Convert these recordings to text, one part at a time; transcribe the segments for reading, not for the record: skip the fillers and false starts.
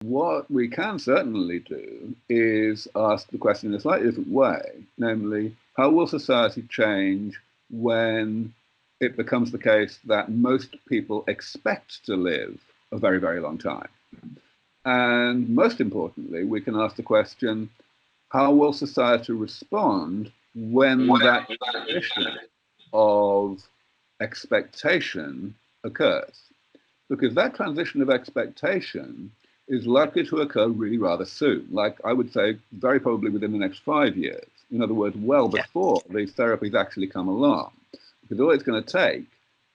What we can certainly do is ask the question in a slightly different way, namely, how will society change when it becomes the case that most people expect to live a very, very long time? And most importantly, we can ask the question, how will society respond when that transition of expectation occurs? Because that transition of expectation is likely to occur really rather soon, like I would say very probably within the next 5 years. In other words, well before these therapies actually come along. Because all it's going to take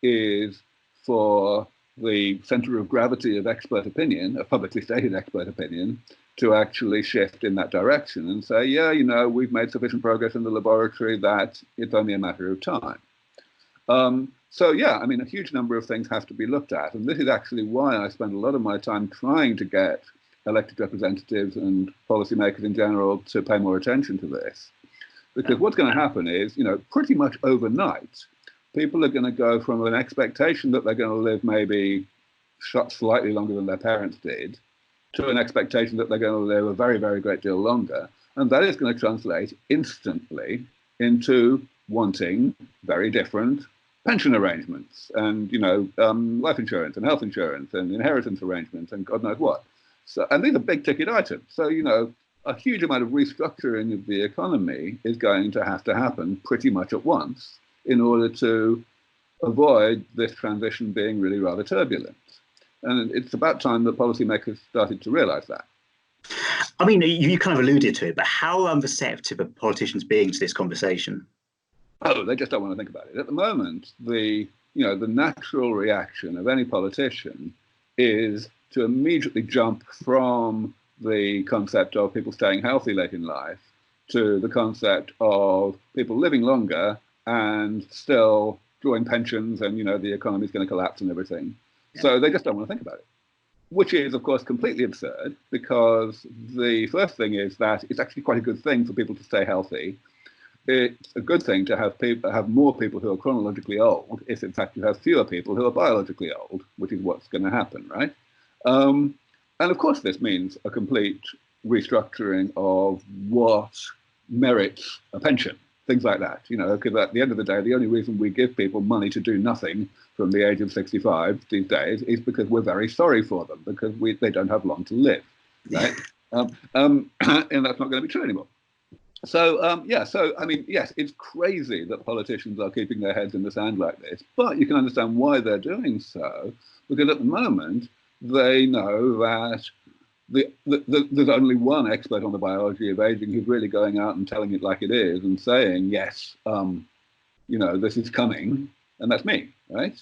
is for the center of gravity of expert opinion, of publicly stated expert opinion, to actually shift in that direction and say, yeah, you know, we've made sufficient progress in the laboratory that it's only a matter of time. So yeah, I mean, a huge number of things have to be looked at. And this is actually why I spend a lot of my time trying to get elected representatives and policymakers in general to pay more attention to this. Because what's going to happen is, you know, pretty much overnight, people are going to go from an expectation that they're going to live maybe slightly longer than their parents did, to an expectation that they're going to live a very, very great deal longer. And that is going to translate instantly into wanting very different pension arrangements and, you know, life insurance and health insurance and inheritance arrangements and God knows what. So, and these are big ticket items. So, you know, a huge amount of restructuring of the economy is going to have to happen pretty much at once in order to avoid this transition being really rather turbulent. And it's about time that policymakers started to realize that. I mean, you kind of alluded to it, but how receptive are politicians being to this conversation? Oh, they just don't want to think about it. At the moment, the natural reaction of any politician is to immediately jump from the concept of people staying healthy late in life to the concept of people living longer and still drawing pensions and, you know, the economy is going to collapse and everything. Yeah. So they just don't want to think about it, which is, of course, completely absurd, because the first thing is that it's actually quite a good thing for people to stay healthy. It's a good thing to have more people who are chronologically old if, in fact, you have fewer people who are biologically old, which is what's going to happen, right? And, of course, this means a complete restructuring of what merits a pension, things like that, you know, because at the end of the day, the only reason we give people money to do nothing from the age of 65 these days is because we're very sorry for them, because they don't have long to live, right? And that's not going to be true anymore. So, yeah, so, I mean, yes, it's crazy that politicians are keeping their heads in the sand like this, but you can understand why they're doing so, because at the moment, they know that there's only one expert on the biology of aging who's really going out and telling it like it is and saying, yes, you know, this is coming, and that's me, right?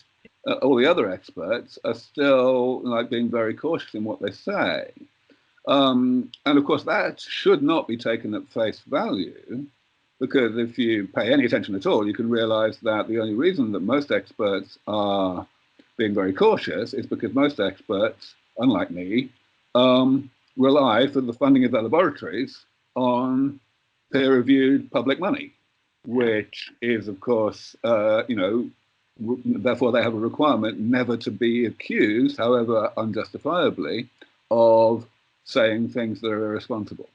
All the other experts are still like being very cautious in what they say. And of course, that should not be taken at face value, because if you pay any attention at all, you can realize that the only reason that most experts are being very cautious is because most experts, unlike me, rely for the funding of their laboratories on peer-reviewed public money, which is, of course, you know, therefore they have a requirement never to be accused, however unjustifiably, of saying things that are irresponsible.